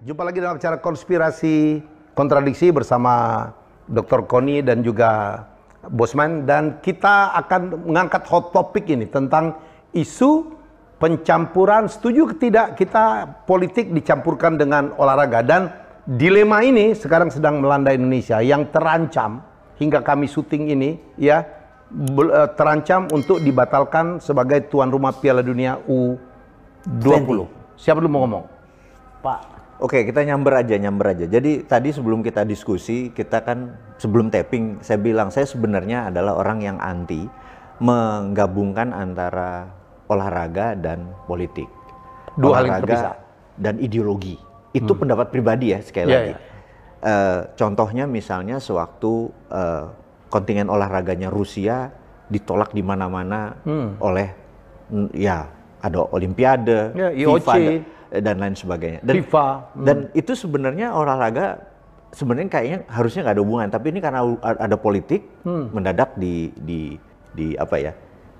Jumpa lagi dalam acara konspirasi kontradiksi bersama Dr. Koni dan juga Bosman, dan kita akan mengangkat hot topic ini tentang isu pencampuran, setuju tidak kita politik dicampurkan dengan olahraga. Dan dilema ini sekarang sedang melanda Indonesia yang terancam hingga kami syuting ini ya terancam untuk dibatalkan sebagai tuan rumah Piala Dunia U20. Siapa dulu mau ngomong? Pak. Oke, kita nyamber aja. Jadi tadi sebelum kita diskusi, kita kan sebelum taping, saya bilang saya sebenarnya adalah orang yang anti menggabungkan antara olahraga dan politik. Dua hal yang terpisah. Dan ideologi. Itu pendapat pribadi ya, sekali lagi. Contohnya misalnya sewaktu kontingen olahraganya Rusia ditolak di mana-mana oleh ya ada Olimpiade, FIFA dan lain sebagainya. Dan FIFA. Dan itu sebenarnya olahraga sebenarnya kayaknya harusnya nggak ada hubungan, tapi ini karena ada politik mendadak di apa ya,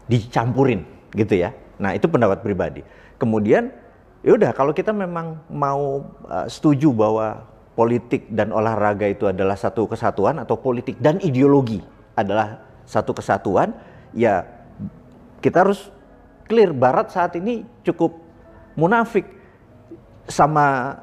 dicampurin gitu ya. Nah, itu pendapat pribadi. Kemudian yaudah, kalau kita memang mau setuju bahwa politik dan olahraga itu adalah satu kesatuan, atau politik dan ideologi adalah satu kesatuan, ya kita harus clear. Barat saat ini cukup munafik sama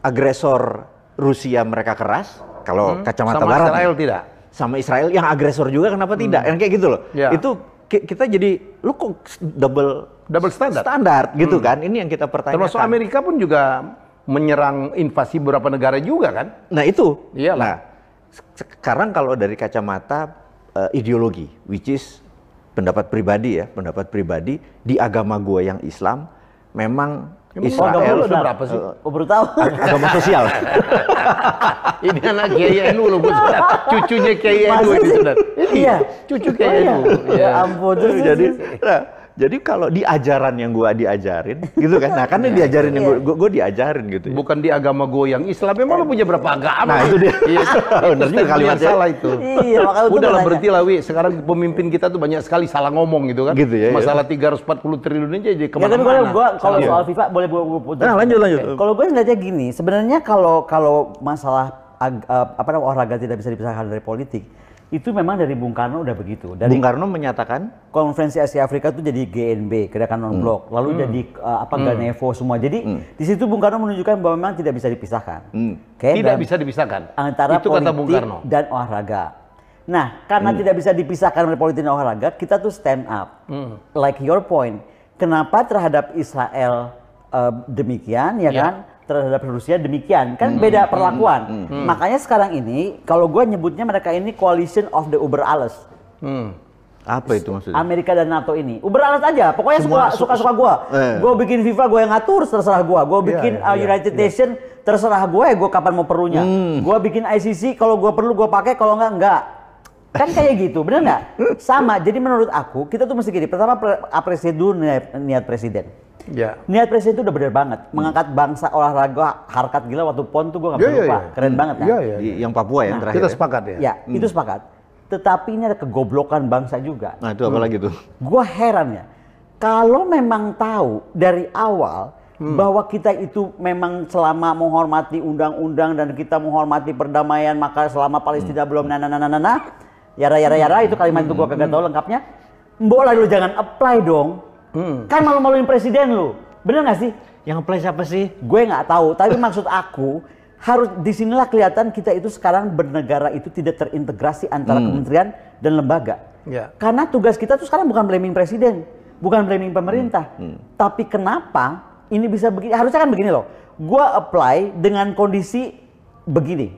agresor Rusia, mereka keras kalau kacamata sama Barat. Sama Israel tidak? Sama Israel yang agresor juga, kenapa tidak? Yang kayak gitu loh. Itu kita jadi, lu kok double standar gitu kan? Ini yang kita pertanyakan. Termasuk Amerika pun juga menyerang invasi beberapa negara juga kan? Nah itu. Iyalah. Nah, sekarang kalau dari kacamata ideologi, which is pendapat pribadi di agama gue yang Islam, memang Israel udah berapa sih? Baru tahu. Agama sosial. Ini anak Kiai NU loh, cucunya Kiai NU ini sudah. Iya, cucu Kiai NU. Ya ampun. Jadi kalau di ajaran yang gua diajarin, gitu kan? Nah, karena diajarin yang gua diajarin gitu. Ya. Bukan di agama gua yang Islam, memang lo punya berapa agama? Nah, itu dia. Benar juga kalimatnya. Salah itu. Iya, makanya udah lah, berarti lah, Wi. Sekarang pemimpin kita tuh banyak sekali salah ngomong gitu kan? Gitu ya. Masalah 340 triliun aja jadi kemana-mana. Ya, tapi kalau soal FIFA boleh putar. Nah, lanjut. Kalau gue ngeliatnya gini, sebenarnya kalau masalah olahraga tidak bisa dipisahkan dari politik, itu memang dari Bung Karno udah begitu. Dari Bung Karno menyatakan Konferensi Asia Afrika itu jadi GNB, Gerakan Non Blok, lalu jadi Ganevo semua. Jadi di situ Bung Karno menunjukkan bahwa memang tidak bisa dipisahkan. Tidak bisa dipisahkan. Antara itu kata Bung politik Karno dan olahraga. Nah, karena tidak bisa dipisahkan oleh politik dan olahraga, kita tuh stand up. Like your point, kenapa terhadap Israel demikian, ya kan? Terhadap Rusia demikian, kan beda perlakuan. Makanya sekarang ini kalau gue nyebutnya mereka ini coalition of the uber alles. apa itu maksudnya? Amerika dan NATO ini uber alles aja, pokoknya suka-suka gue. Gue bikin FIFA, gue yang ngatur, terserah gue. Gue bikin United Nations, terserah gue kapan mau perlunya. Gue bikin ICC, kalau gue perlu gue pakai, kalau enggak. Kan kayak gitu, bener nggak? Sama. Jadi menurut aku kita tuh mesti gini. Pertama apresiasi dulu niat presiden. Ya. Niat presiden itu udah bener banget, mengangkat bangsa olahraga, harkat gila waktu PON tuh gue nggak bisa lupa, keren banget kan? Yang Papua yang terakhir. Kita sepakat ya. Ya, itu sepakat. Tetapi ini ada kegoblokan bangsa juga. Nah itu apa lagi tuh? Gue heran ya, kalau memang tahu dari awal bahwa kita itu memang selama menghormati undang-undang dan kita menghormati perdamaian, maka selama Palestina belum yara itu kalimat itu gue kagak tahu lengkapnya. Mbok lah lu jangan apply dong. Kan malu-maluin presiden lu, bener nggak sih? Yang apply siapa sih? Gue nggak tahu, tapi maksud aku harus disinilah kelihatan kita itu sekarang bernegara itu tidak terintegrasi antara kementerian dan lembaga. Karena tugas kita tuh sekarang bukan blaming presiden, bukan blaming pemerintah, tapi kenapa ini bisa begini? Harusnya kan begini loh, gue apply dengan kondisi begini.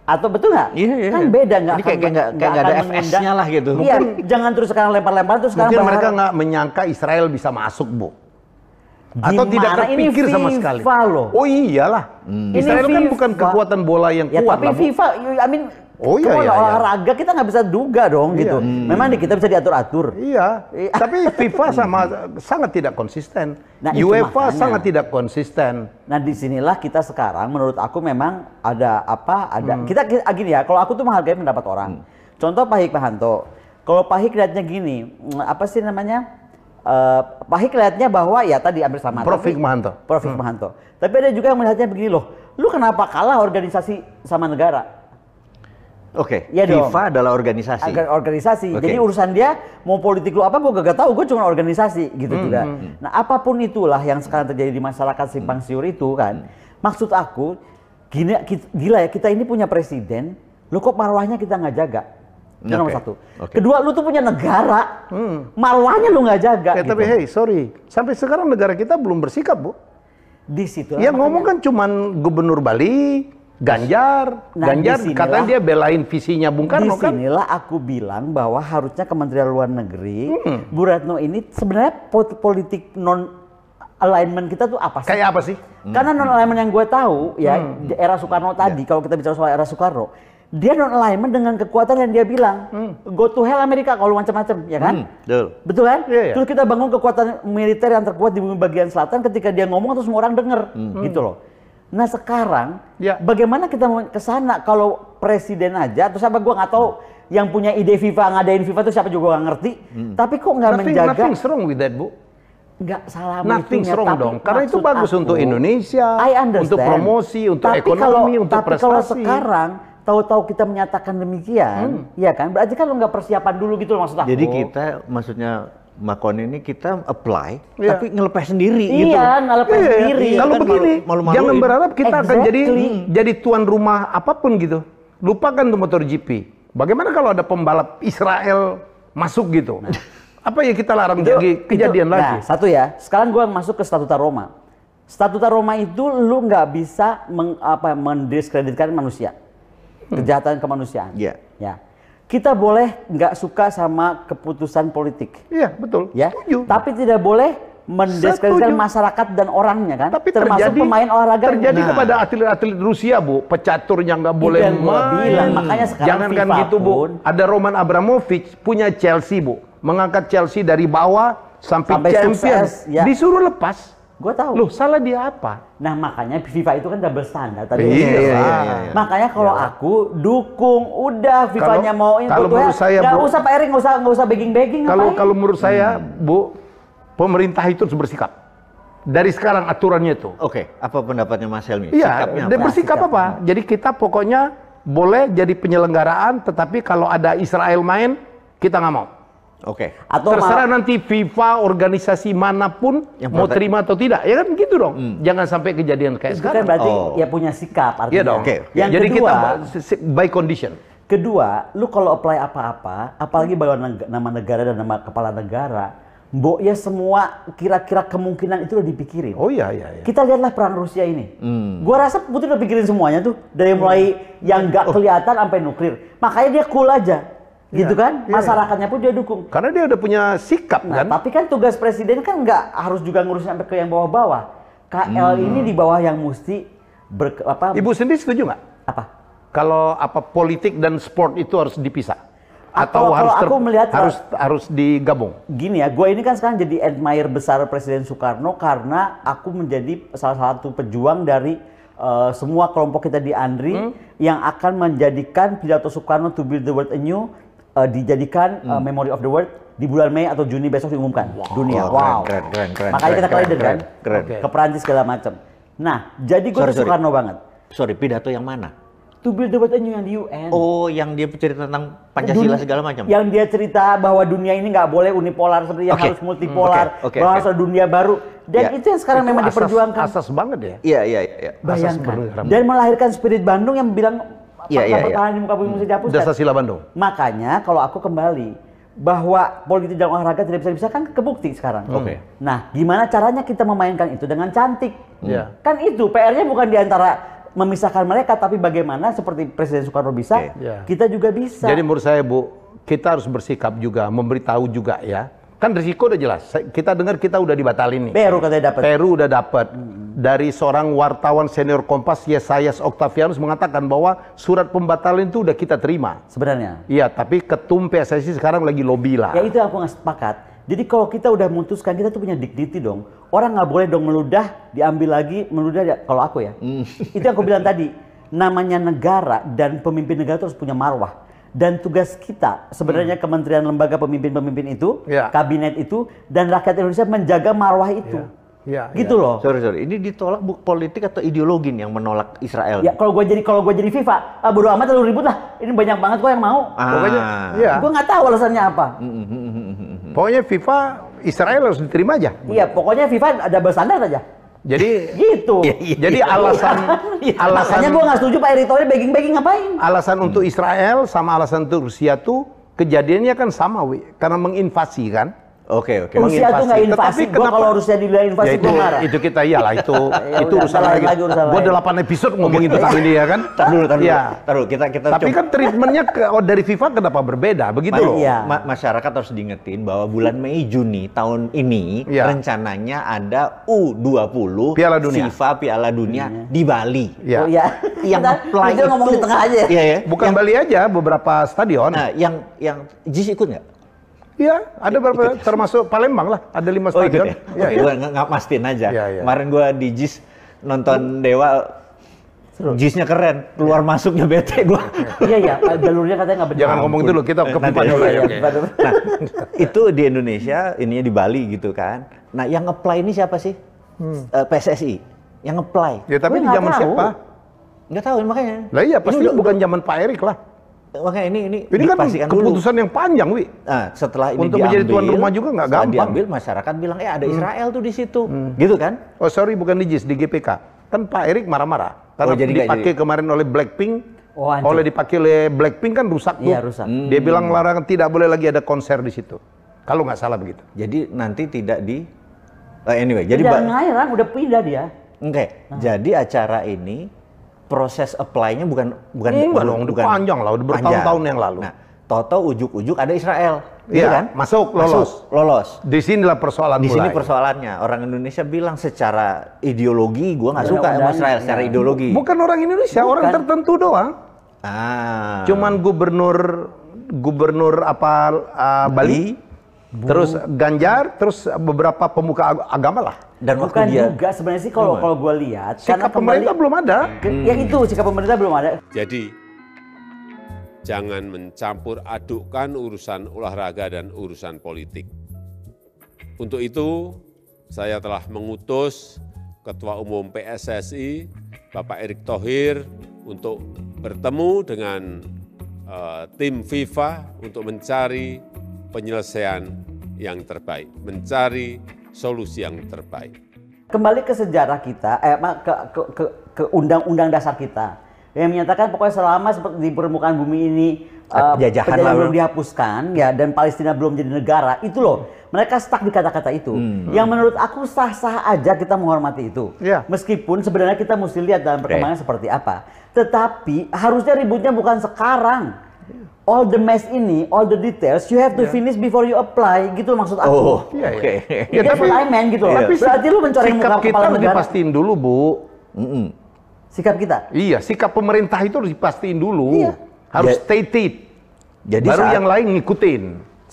Atau betul nggak? Iya. Kan beda nggak? Kayak nggak ada FS-nya lah gitu. Iya, jangan terus sekarang lempar-lempar terus sekarang. Mungkin mereka nggak menyangka Israel bisa masuk, Bu. Atau tidak terpikir sama sekali. Loh. Oh iyalah. Israel kan bukan kekuatan bola yang kuat. Ya tapi FIFA, olahraga kita nggak bisa duga dong gitu. Memang kita bisa diatur-atur. Iya. Tapi FIFA sangat tidak konsisten. UEFA sangat tidak konsisten. Nah disinilah kita sekarang, menurut aku memang ada kita gini ya. Kalau aku tuh menghargai pendapat orang. Contoh Pak Hikmahanto. Kalau Pak Hik lihatnya gini, apa sih namanya? Pak Hik lihatnya bahwa ya tadi hampir sama. Prof Hikmahanto. Prof Hikmahanto. Tapi ada juga yang melihatnya begini loh, lu kenapa kalah organisasi sama negara? Oke, Ya FIFA adalah organisasi. Organisasi. Oke. Jadi urusan dia mau politik lu apa gue gak tahu, gue cuma organisasi gitu juga. Nah, apapun itulah yang sekarang terjadi di masyarakat simpang siur itu kan. Maksud aku gila ya, kita ini punya presiden, lu kok marwahnya kita nggak jaga. Itu nomor satu. Kedua, lu tuh punya negara, marwahnya lu nggak jaga. Tapi hey, sorry, sampai sekarang negara kita belum bersikap, Bu. Di situ. Yang ngomong kan cuman Gubernur Bali, Ganjar, katanya dia belain visinya Bung Karno kan. Disinilah aku bilang bahwa harusnya Kementerian Luar Negeri, Bu Retno ini sebenarnya politik non alignment kita tuh apa sih? Kayak apa sih? Karena non alignment yang gue tahu ya di era Soekarno tadi, kalau kita bicara soal era Soekarno, dia non alignment dengan kekuatan yang dia bilang go to hell Amerika kalau macam-macam, ya kan? Betul kan? Yeah. Terus kita bangun kekuatan militer yang terkuat di bumi bagian selatan, ketika dia ngomong terus semua orang denger, gitu loh. Nah sekarang, bagaimana kita mau ke sana kalau presiden aja, terus apa gua nggak tahu yang punya ide FIFA ngadain FIFA itu siapa juga nggak ngerti, tapi kok nggak menjaga? Nothing wrong with that, Bu. Nggak salah. Nothing wrong dong, karena itu bagus untuk Indonesia, untuk promosi, untuk ekonomi, untuk prestasi. Tapi kalau sekarang tahu-tahu kita menyatakan demikian, ya kan? Berarti kan lo nggak persiapan dulu gitu loh maksud aku. Jadi kita maksudnya Makon ini kita apply, tapi ngelepas sendiri gitu. Iya, ngelepas sendiri. Kalau kan begini, jangan berharap kita akan jadi tuan rumah apapun gitu. Lupakan tuh MotoGP. Bagaimana kalau ada pembalap Israel masuk gitu? Apa ya kita larang jadi kejadian lagi? Nah, satu ya. Sekarang gua masuk ke Statuta Roma. Statuta Roma itu lu nggak bisa mendiskreditkan manusia, kejahatan kemanusiaan. Iya. Ya. Kita boleh nggak suka sama keputusan politik. Iya, betul. Ya. Setuju. Tapi tidak boleh mendiskreditkan masyarakat dan orangnya kan. Tapi termasuk pemain olahraga. Terjadi kepada atlet-atlet Rusia, Bu. Pecatur yang nggak boleh main. Makanya sekarang jangankan FIFA gitu, Bu. Ada Roman Abramovich punya Chelsea, Bu. Mengangkat Chelsea dari bawah sampai Champions. Sukses, ya. Disuruh lepas. Gue tahu. Loh, salah dia apa? Nah, makanya FIFA itu kan double standar tadi. Iya. Makanya kalau aku dukung, udah FIFA-nya mau ini. Kalau menurut saya, nggak Bu, usah Pak Erik, nggak usah begging-begging. Kalau menurut saya, Bu, pemerintah itu harus bersikap. Dari sekarang aturannya itu. Oke, apa pendapatnya Mas Helmi? Iya, dia bersikap apa? Jadi kita pokoknya boleh jadi penyelenggaraan, tetapi kalau ada Israel main, kita nggak mau. Oke. Atau terserah nanti FIFA, organisasi manapun yang mau terima atau tidak, ya kan gitu dong. Jangan sampai kejadian kayak sekarang. Kan berarti ya punya sikap artinya. Iya dong. Yang jadi kedua, kita by condition. Kedua, lu kalau apply apa-apa, apalagi bawa nama negara dan nama kepala negara, mbok ya semua kira-kira kemungkinan itu udah dipikirin. Oh iya. Kita lihatlah perang Rusia ini. Gua rasa Putin udah pikirin semuanya tuh, dari mulai yang nggak kelihatan sampai nuklir. Makanya dia cool aja. Gitu kan, masyarakatnya pun dia dukung. Karena dia udah punya sikap kan. Tapi kan tugas presiden kan nggak harus juga ngurusin sampai ke yang bawah-bawah. KL ini di bawah yang mesti Ibu sendiri setuju nggak? Apa? Kalau politik dan sport itu harus dipisah? Atau aku melihat harus digabung? Gini ya, gue ini kan sekarang jadi admirer besar Presiden Soekarno karena aku menjadi salah satu pejuang dari semua kelompok kita di ANDRI yang akan menjadikan pidato Soekarno to build the world anew dijadikan Memory of the World di bulan Mei atau Juni besok diumumkan dunia. Keren. Makanya kita ke Leiden kan, ke Perancis segala macam. Nah, jadi gue tuh Soekarno banget. Sorry, pidato yang mana? To build the world anew yang di UN. Oh, yang dia cerita tentang Pancasila segala macam. Yang dia cerita bahwa dunia ini nggak boleh unipolar seperti yang harus multipolar, bahwa harus ada dunia baru. Dan itu yang sekarang memang diperjuangkan. Asas banget ya. Iya. Bayangkan. Dan melahirkan spirit Bandung yang bilang pertahanan di muka bumi mesti dihapuskan. Dasar Sila Bandung. Makanya kalau aku kembali bahwa politik dan olahraga tidak bisa dipisahkan kan kebukti sekarang. Nah, gimana caranya kita memainkan itu dengan cantik? Kan itu PR-nya bukan diantara memisahkan mereka, tapi bagaimana seperti Presiden Soekarno bisa, kita juga bisa. Jadi menurut saya, Bu, kita harus bersikap juga, memberitahu juga ya. Kan risiko udah jelas. Kita dengar kita udah dibatalin nih. Peru katanya dapat. Peru udah dapat. Dari seorang wartawan senior Kompas, Yesayas Octavianus mengatakan bahwa surat pembatalan itu udah kita terima. Sebenarnya. Iya, tapi ketum PSSI sekarang lagi lobby lah. Ya itu yang aku nggak sepakat. Jadi kalau kita udah memutuskan, kita tuh punya dignity dong. Orang nggak boleh dong meludah, diambil lagi, meludah. Kalau aku ya. Itu yang aku bilang tadi. Namanya negara dan pemimpin negara itu harus punya marwah. Dan tugas kita sebenarnya kementerian, lembaga, pemimpin-pemimpin itu, kabinet itu, dan rakyat Indonesia menjaga marwah itu. Gitu loh. Sorry. Ini ditolak politik atau ideologi nih yang menolak Israel? Ya kalau gue jadi FIFA, bodo amat lu ribut lah. Ini banyak banget kok yang mau. Pokoknya, gue nggak tahu alasannya apa. Pokoknya FIFA Israel harus diterima aja. Iya, pokoknya FIFA ada standar aja. Jadi gitu. Jadi alasannya gue nggak setuju Pak Erick Thohir begging ngapain? Alasan untuk Israel sama alasan untuk Rusia tuh kejadiannya kan sama, karena menginvasi kan. Oke. Rusia tuh nggak invasi. Gue kalau Rusia dilihat invasi gue marah. Itu kita iyalah itu urusan lagi. Gue 8 episode ngomongin tentang ini ya kan. Taruh kita. Tapi kan treatmentnya dari FIFA kenapa berbeda begitu loh. Masyarakat harus diingetin bahwa bulan Mei Juni tahun ini rencananya ada U20 Piala Dunia. FIFA Piala Dunia di Bali. Oh iya. Yang apply itu ngomong di tengah aja. Iya. Bukan Bali aja, beberapa stadion. Nah, yang JIS ikut nggak? Iya, ada beberapa, termasuk Palembang lah, ada 5 stadion. Ya? Gue nggak mastiin aja. Kemarin gue di JIS nonton Dewa, JIS-nya keren, keluar masuknya bete gue. Iya, jalurnya katanya nggak benar. Jangan ngomong dulu, kita ke FIFA dulu. Nah, itu di Indonesia, ininya di Bali gitu kan. Nah, yang apply ini siapa sih? PSSI, yang apply. Ya tapi di zaman siapa? Nggak tahu makanya. Lah iya, pasti bukan zaman Pak Erick lah. Makanya ini kan keputusan dulu yang panjang, Wi. Nah, setelah ini untuk menjadi tuan rumah juga nggak gampang. Diambil, masyarakat bilang, ada Israel tuh di situ, gitu kan? Oh sorry, bukan di JIS, di GPK. Kan Pak Erick marah-marah karena dipakai kemarin oleh Blackpink. Dipakai oleh Blackpink kan rusak tuh. Iya, rusak. Dia bilang larangan, tidak boleh lagi ada konser di situ. Kalau nggak salah begitu. Jadi nanti tidak di anyway. Jadi Ngarang udah pindah dia. Jadi acara ini proses apply-nya bukan panjang lah, udah bertahun-tahun yang lalu. Nah, toto ujuk-ujuk ada Israel, gitu kan? Lolos. Di sinilah persoalan mulai. Di sini persoalannya. Orang Indonesia bilang secara ideologi, gua nggak suka sama Israel secara ideologi. Bukan orang Indonesia, orang tertentu doang. Cuman gubernur Bali, terus Ganjar, terus beberapa pemuka agama lah. Dan bukan juga sebenarnya sih kalau gue lihat sikap pemerintah belum ada. Sikap pemerintah belum ada. Jadi jangan mencampur adukkan urusan olahraga dan urusan politik. Untuk itu saya telah mengutus Ketua Umum PSSI Bapak Erick Thohir untuk bertemu dengan tim FIFA untuk mencari penyelesaian yang terbaik, mencari solusi yang terbaik. Kembali ke sejarah kita, ke undang-undang dasar kita yang menyatakan pokoknya selama seperti di permukaan bumi ini penjajahan belum dihapuskan ya dan Palestina belum jadi negara, itu loh mereka stuck di kata-kata itu. Yang menurut aku sah-sah aja kita menghormati itu. Meskipun sebenarnya kita mesti lihat dalam perkembangan seperti apa. Tetapi harusnya ributnya bukan sekarang. All the mess ini, all the details, you have to finish before you apply, gitu maksud aku. That's what I meant gitu loh. Tapi berarti lu mencoreng muka kepala negara. Dipastiin dulu, Bu. Sikap kita? Iya, sikap pemerintah itu harus dipastiin dulu. Harus stated. Jadi baru yang lain ngikutin.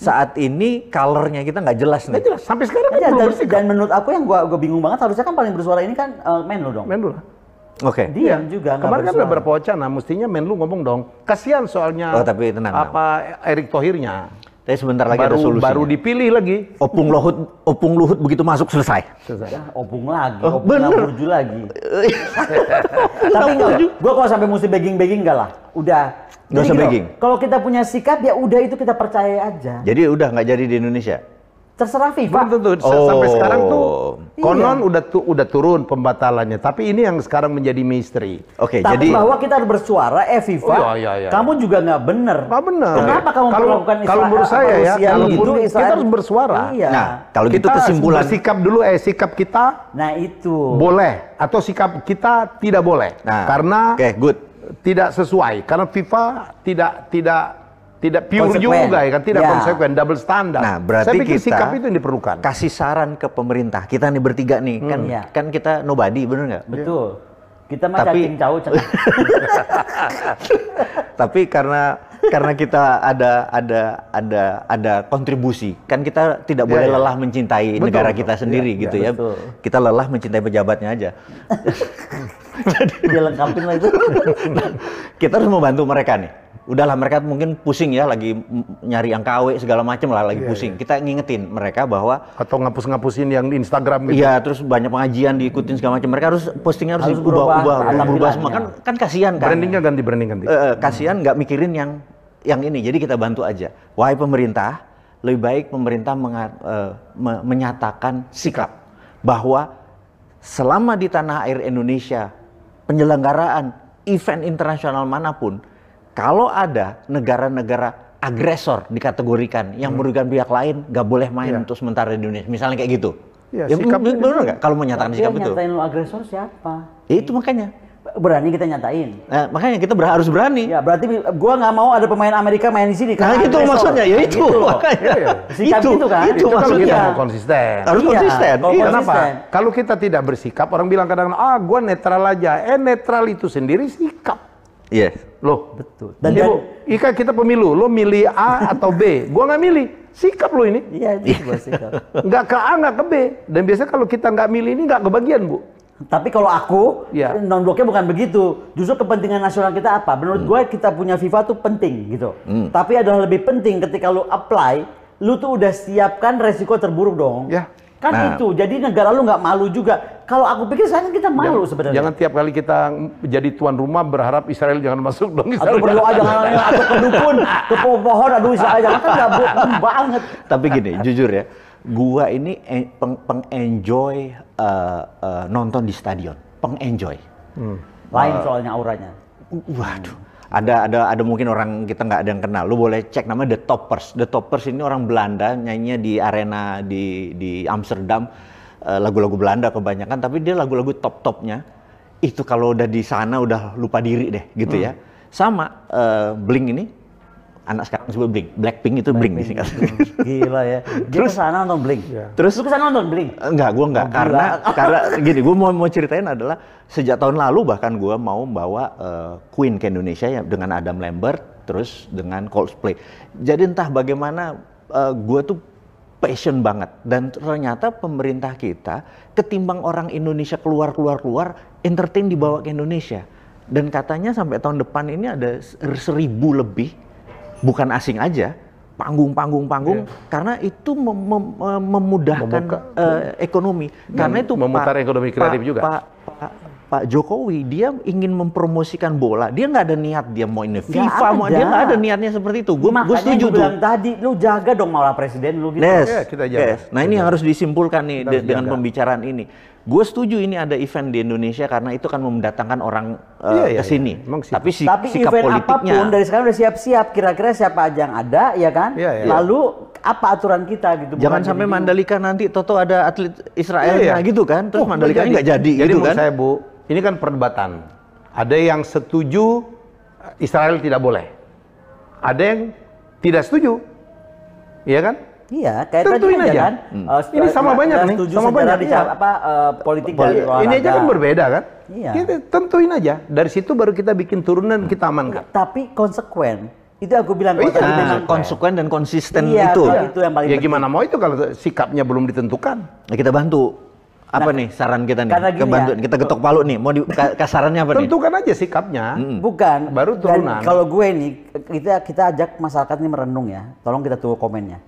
Saat ini colornya kita nggak jelas nih. Nggak jelas. Sampai sekarang kan belum bersikap. Dan menurut aku yang gua bingung banget, harusnya kan paling bersuara ini kan Menlu dong. Menlu lah. Diam juga. Kemarin kan ada beberapa wacana, mestinya Menlu ngomong dong. Kasihan soalnya tapi tenang, Erick Thohirnya. Tapi sebentar lagi ada solusinya. Baru dipilih lagi. Opung Luhut begitu masuk selesai. Opung lagi, Opung Burju lagi. Tapi gue kalau sampai mesti begging enggak lah. Udah. Nggak usah begging. Kalau kita punya sikap ya udah itu kita percaya aja. Jadi udah nggak jadi di Indonesia. Terserah FIFA. Sampai sekarang tuh konon udah turun pembatalannya, tapi ini yang sekarang menjadi misteri. Tapi bahwa kita harus bersuara, FIFA, kamu juga nggak bener. Nggak bener. Kenapa kamu melakukan Israel? Kalau menurut saya ya, kita harus bersuara. Nah, kalau gitu kesimpulan sikap dulu, sikap kita. Nah itu. Boleh atau sikap kita tidak boleh, karena tidak sesuai. Karena FIFA tidak pure juga ya kan, tidak konsekuen, double standar. Nah, berarti saya pikir kita sikap itu yang diperlukan. Kasih saran ke pemerintah. Kita nih bertiga nih, kan kita nobody, bener nggak? Betul. Kita mah cacing cau. Tapi karena kita ada kontribusi, kan kita tidak boleh lelah mencintai negara kita sendiri gitu ya. Kita lelah mencintai pejabatnya aja. Dia lengkapin lah itu. Kita harus membantu mereka nih. Udahlah mereka mungkin pusing ya, lagi nyari yang KW segala macam lah, lagi pusing. Kita ngingetin mereka bahwa atau ngapus-ngapusin yang di Instagram gitu. Iya, terus banyak pengajian diikutin segala macam. Mereka harus postingnya harus berubah semua. Kan kasihan kan. Branding ganti. Kasihan nggak mikirin yang ini. Jadi kita bantu aja. Wahai pemerintah, lebih baik pemerintah menyatakan sikap bahwa selama di tanah air Indonesia penyelenggaraan event internasional manapun, kalau ada negara-negara agresor dikategorikan yang merugikan pihak lain, nggak boleh main untuk sementara di Indonesia. Misalnya kayak gitu. Ya, sikap benar nggak? Kalau menyatakan sikap itu. Nyatain lu agresor siapa? Itu makanya. Berani kita nyatain. Nah, makanya kita harus berani. Ya berarti gua nggak mau ada pemain Amerika main di sini. Nah itu maksudnya, ya itu. Gitu. Makanya. Sikap itu kan. Itu maksudnya. kalau kita mau konsisten. Harus konsisten. Kenapa? Kalau kita tidak bersikap, orang bilang kadang-kadang, gua netral aja. Netral itu sendiri sikap. Yes. Loh, betul. Dan Ika kita pemilu, lo milih A atau B. Gua nggak milih. Sikap lo ini. Iya, itu sebuah sikap. Nggak ke A, nggak ke B. Dan biasanya kalau kita nggak milih ini nggak kebagian, Bu. Tapi kalau aku, non-bloknya bukan begitu. Justru kepentingan nasional kita apa? Menurut gue kita punya FIFA tuh penting gitu. Tapi adalah lebih penting ketika lu apply, lu tuh udah siapkan resiko terburuk dong. Ya. Kan itu, jadi negara lu nggak malu juga. Kalau aku pikir sekarang kita malu sebenarnya. Jangan tiap kali kita jadi tuan rumah berharap Israel jangan masuk dong. Atau berdoa jangan, atau ke dukun, ke pohon, aduh Israel jangan, kan nggak banget. Tapi gini, jujur ya, gua ini pengenjoy nonton di stadion, pengenjoy. Lain soalnya auranya. Waduh. Ada mungkin orang kita nggak ada yang kenal. Lu boleh cek namanya The Toppers. The Toppers ini orang Belanda, nyanyinya di arena di Amsterdam, lagu-lagu Belanda kebanyakan, tapi dia lagu-lagu top-topnya. Itu kalau udah di sana udah lupa diri deh gitu ya. Sama Blink ini, anak sekarang sebut Blink. Blackpink itu Blink disingkat. Gila ya. Dia kesana nonton Blink. Terus lu kesana nonton Blink? Enggak, gua enggak. Karena gini, gua mau ceritain adalah sejak tahun lalu bahkan gua mau bawa Queen ke Indonesia ya, dengan Adam Lambert, terus dengan Coldplay. Jadi entah bagaimana gua tuh passion banget, dan ternyata pemerintah kita ketimbang orang Indonesia keluar entertain dibawa ke Indonesia. Dan katanya sampai tahun depan ini ada 1.000 lebih, bukan asing aja, panggung, karena itu memudahkan ekonomi. Karena itu memutar ekonomi kreatif juga. Pak Jokowi dia ingin mempromosikan bola, dia nggak ada niat dia mau ini FIFA, dia nggak ada niatnya seperti itu. Gue setuju tuh. Bilang tadi, lu jaga dong malah presiden lu gitu. Kita jaga. Nah ini yang harus disimpulkan nih dengan pembicaraan ini. Gue setuju ini ada event di Indonesia karena itu kan mendatangkan orang ke sini. Tapi sikap event politiknya apapun dari sekarang udah siap-siap. Kira-kira siapa aja yang ada, ya kan? Lalu apa aturan kita gitu? Jangan sampai Mandalika nanti toto ada atlet Israelnya gitu kan? Terus Mandalika nggak jadi gitu kan? Jadi saya Bu, ini kan perdebatan. Ada yang setuju Israel tidak boleh. Ada yang tidak setuju, iya kan? Iya, kayak tentuin tadi aja kan. Ini sama banyak nih, sama banyak. Politik dan olahraga. Ini aja kan berbeda kan? Iya. Kita tentuin aja. Dari situ baru kita bikin turunan, kita amankan. Tapi konsekuen. Itu aku bilang konsekuen dan konsisten itu Ya yang paling penting. gimana mau itu kalau sikapnya belum ditentukan. Nah, kita bantu. Apa nih saran kita nih? Kita ketok palu nih. Mau sarannya apa nih? Tentukan aja sikapnya. Bukan. Baru turunan. Kalau gue nih, kita ajak masyarakat ini merenung ya. Tolong kita tunggu komennya.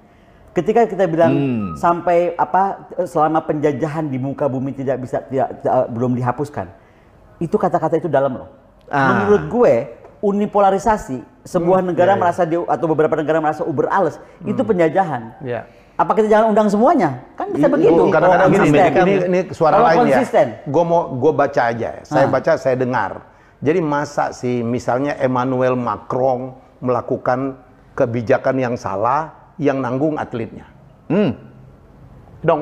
Ketika kita bilang sampai selama penjajahan di muka bumi belum dihapuskan, itu kata-kata itu dalam loh. Menurut gue unipolarisasi sebuah negara merasa atau beberapa negara merasa uber ales itu penjajahan. Apa kita jangan undang semuanya? Kan bisa begitu. Kadang-kadang ini suara lain konsisten. Ya. Gue baca aja. Saya baca, saya dengar. Jadi masa sih misalnya Emmanuel Macron melakukan kebijakan yang salah, yang nanggung atletnya.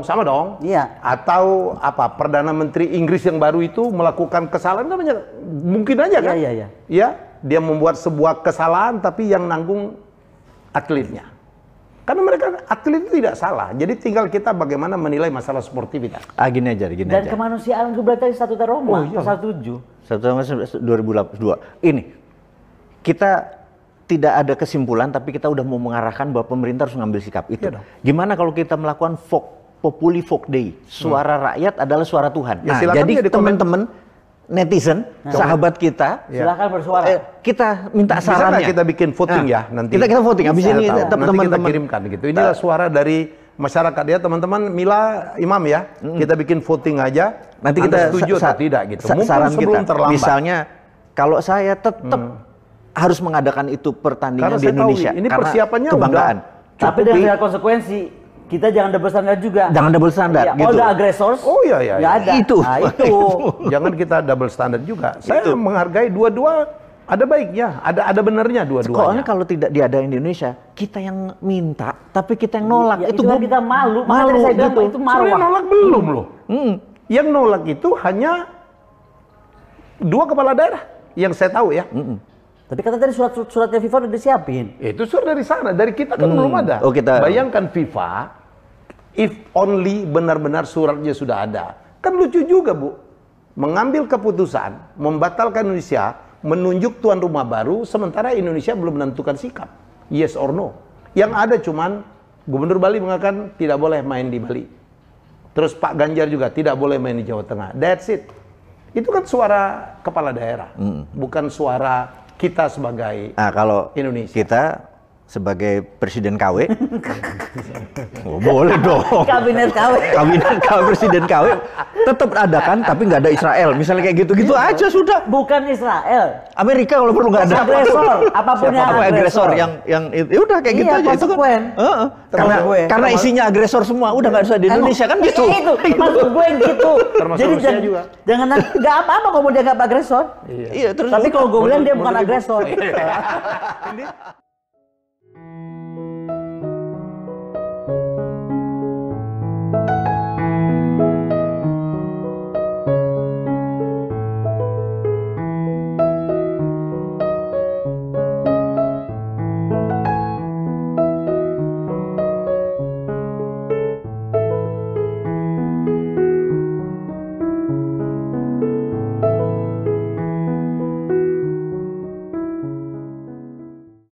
Sama dong. Iya. Atau Perdana Menteri Inggris yang baru itu melakukan kesalahan, kan banyak. Mungkin aja kan? Iya. Ya, dia membuat sebuah kesalahan tapi yang nanggung atletnya. Karena mereka atlet itu tidak salah. Jadi tinggal kita bagaimana menilai masalah sportivitas. Gini aja. Dan kemanusiaan gue berarti Statuta Roma, pasal 7. Statuta Roma 2002. Ini kita tidak ada kesimpulan, tapi kita udah mau mengarahkan bahwa pemerintah harus mengambil sikap itu. Gimana kalau kita melakukan Populi Folk Day? Suara rakyat adalah suara Tuhan. Jadi teman-teman netizen, sahabat kita. Silakan bersuara. Kita minta Bisa nggak sarannya. kita bikin voting ya nanti? Kita voting. Habis ini Nanti kita teman-teman kirimkan gitu. Inilah suara dari masyarakat ya, teman-teman. Mila, Imam ya, kita bikin voting aja. nanti Anda kita setuju atau tidak gitu. Mungkin saran sebelum kita. terlambat. Misalnya kalau saya tetap harus mengadakan itu pertandingan Karena di saya tahu Indonesia ini karena persiapannya kebanggaan. Tapi dengan segala konsekuensi, kita jangan double standard juga. Jangan double standard Ya, gitu. all the aggressors. Oh iya, iya, nggak iya. ada. Itu. Nah, itu. Jangan kita double standard juga. Saya menghargai dua-dua, ada baiknya, ada benernya Soalnya dua-duanya. kalau tidak diadain di Indonesia, kita yang minta, tapi kita yang nolak. Ya, itu kan kita malu. Makanya malu saya bilang gitu. itu Sebenarnya marwah. nolak belum loh. Yang nolak itu hanya 2 kepala daerah yang saya tahu ya. Tapi kata tadi suratnya FIFA udah disiapin. Itu surat dari sana, dari kita kan belum ada. Oh, kita- Bayangkan FIFA, if only benar-benar suratnya sudah ada. Kan lucu juga Bu, mengambil keputusan, membatalkan Indonesia, menunjuk tuan rumah baru, sementara Indonesia belum menentukan sikap. Yes or no. Yang ada cuman, Gubernur Bali mengatakan tidak boleh main di Bali. Terus Pak Ganjar juga tidak boleh main di Jawa Tengah. That's it. Itu kan suara kepala daerah, bukan suara kita sebagai Nah, kalau Indonesia. kita sebagai presiden KW, oh, boleh dong. Kabinet KW. Kabinet KW, presiden KW tetap ada kan, tapi nggak ada Israel. Misalnya kayak gitu-gitu aja sudah. Bukan Israel. Amerika kalau perlu nggak ada. Agresor. Apapun yang Apa agresor yang ya udah kayak gitu Iya, aja itu kan. konsekuen. Heeh. Termasuk gue. Karena isinya agresor semua, udah nggak usah di Indonesia kan gitu. Itu, maksud gue gitu. Termasuk Jadi Rusia juga. Jangan nggak apa-apa kalau dia nggak agresor. Iya, terus Tapi kalau gue bilang dia bukan Menurut Ibu- agresor.